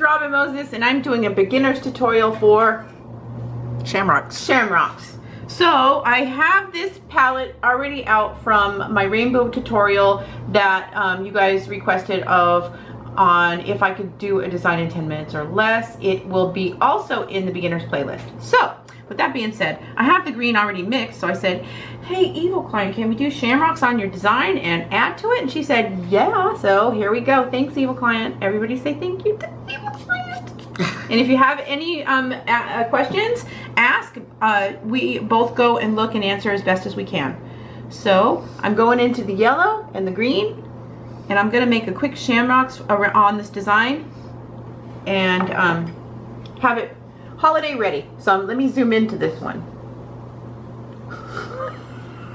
Robin Moses, and I'm doing a beginner's tutorial for Shamrocks. So I have this palette already out from my rainbow tutorial that you guys requested on if I could do a design in 10 minutes or less. It will be also in the beginner's playlist. So with that being said, I have the green already mixed, so I said, hey, evil client, can we do shamrocks on your design and add to it? And she said, yeah, so here we go. Thanks, evil client. Everybody say thank you to evil client. And if you have any questions, ask. We both go and look and answer as best as we can. So I'm going into the yellow and the green, and I'm gonna make a quick shamrocks on this design and have it holiday ready. So let me zoom into this one.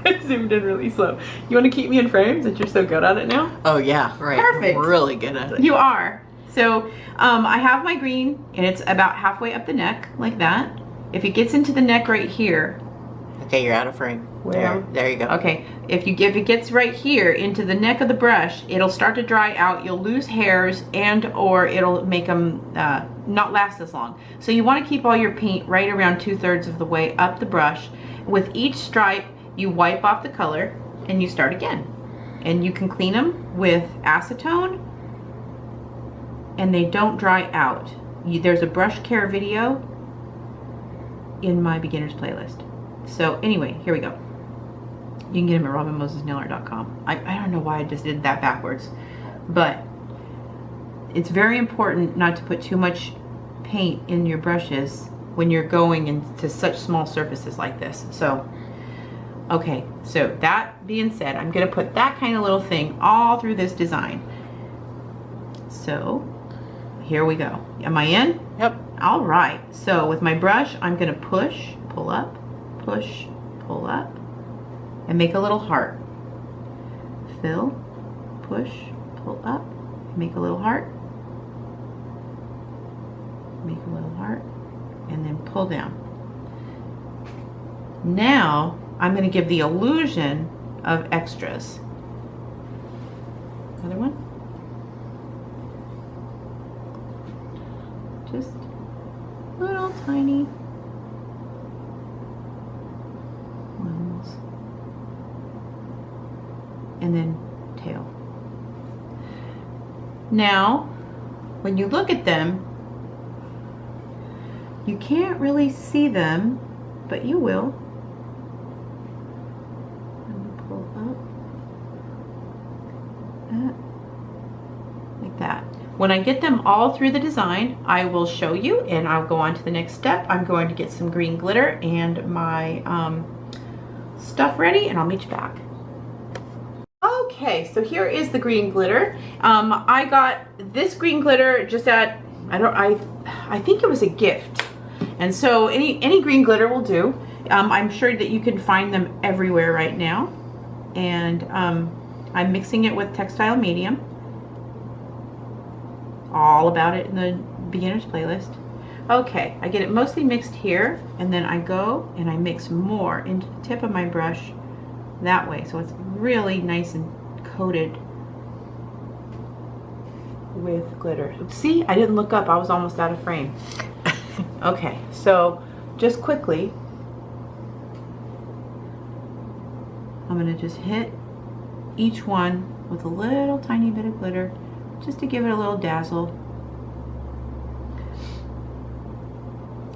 I zoomed in really slow. You want to keep me in frame since you're so good at it now? Oh yeah, right. Perfect. I'm really good at it. You are. So I have my green, and it's about halfway up the neck, like that. If it gets into the neck right here. Okay, you're out of frame. Where? There you go. Okay, if it gets right here into the neck of the brush, it'll start to dry out. You'll lose hairs, or it'll make them not last as long. So you want to keep all your paint right around 2/3 of the way up the brush. With each stripe, you wipe off the color and you start again. And you can clean them with acetone, and they don't dry out. There's a brush care video in my beginner's playlist. So anyway, here we go. You can get them at robinmosesnailart.com. I don't know why I just did that backwards, but it's very important not to put too much paint in your brushes when you're going into such small surfaces like this. So okay, so that being said, I'm gonna put that kind of little thing all through this design. So here we go. Am I in? Yep. All right, so with my brush, I'm gonna push, pull up, push, pull up, and make a little heart. Fill, push, pull up, make a little heart, make a little heart, and then pull down. Now, I'm gonna give the illusion of extras. Another one. Just little tiny ones. And then tail. Now, when you look at them, you can't really see them, but you will. Pull up. Like that. When I get them all through the design, I will show you, and I'll go on to the next step. I'm going to get some green glitter and my stuff ready, and I'll meet you back. Okay, so here is the green glitter. I got this green glitter just at, I think it was a gift. And so any green glitter will do. I'm sure that you can find them everywhere right now. And I'm mixing it with textile medium. All about it in the beginner's playlist. Okay, I get it mostly mixed here, and then I go and I mix more into the tip of my brush that way, so it's really nice and coated with glitter. See, I didn't look up, I was almost out of frame. Okay, so just quickly, I'm gonna just hit each one with a little tiny bit of glitter, just to give it a little dazzle.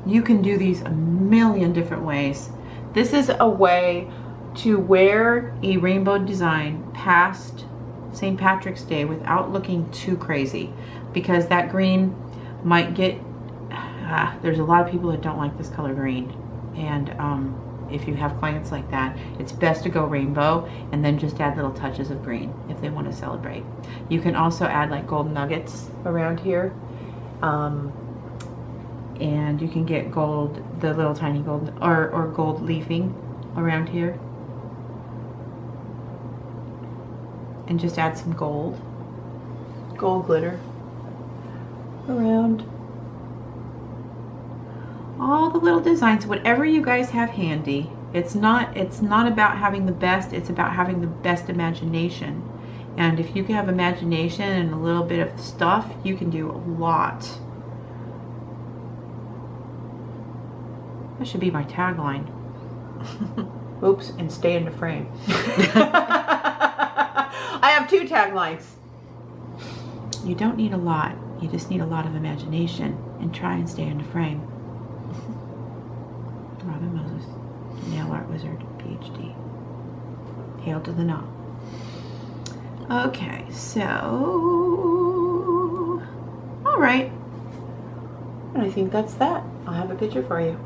You can do these a million different ways. This is a way to wear a rainbow design past St. Patrick's Day without looking too crazy, because that green might get, there's a lot of people that don't like this color green, and if you have clients like that, it's best to go rainbow and then just add little touches of green if they want to celebrate. You can also add like gold nuggets around here, and you can get gold, the little tiny gold, or gold leafing around here, and just add some gold glitter around all the little designs, whatever you guys have handy. It's not about having the best, it's about having the best imagination. And if you can have imagination and a little bit of stuff, you can do a lot That should be my tagline. Oops, and stay in the frame. I have 2 taglines. You don't need a lot. You just need a lot of imagination and try and stay in the frame. Robin Moses, nail art wizard, Ph.D. Hail to the N.A.W. Okay, so, all right. And I think that's that. I'll have a picture for you.